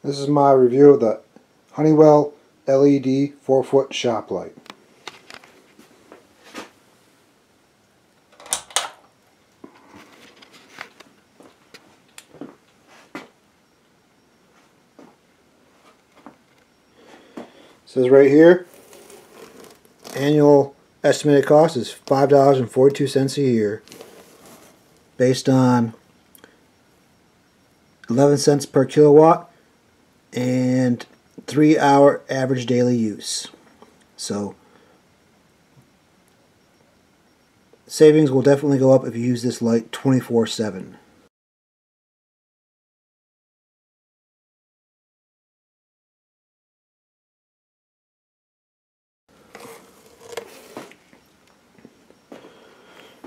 This is my review of the Honeywell L.E.D 4-foot shop light. It says right here, annual estimated cost is $5.42 a year, based on 11 cents per kilowatt and 3-hour average daily use. So savings will definitely go up if you use this light 24/7.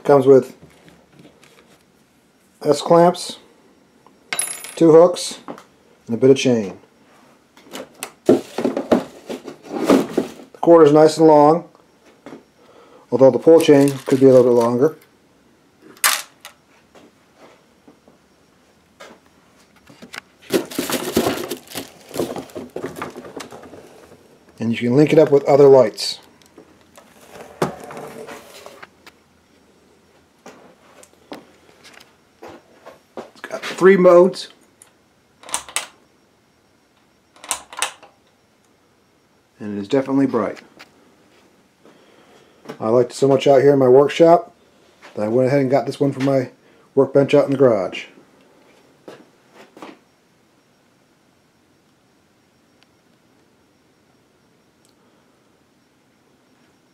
Comes with S-clamps, 2 hooks, and a bit of chain. The cord is nice and long, although the pull chain could be a little bit longer. And you can link it up with other lights. It's got 3 modes. And it is definitely bright. I liked it so much out here in my workshop that I went ahead and got this one for my workbench out in the garage.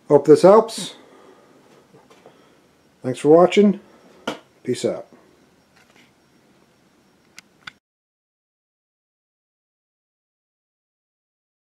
Hope this helps. Thanks for watching. Peace out.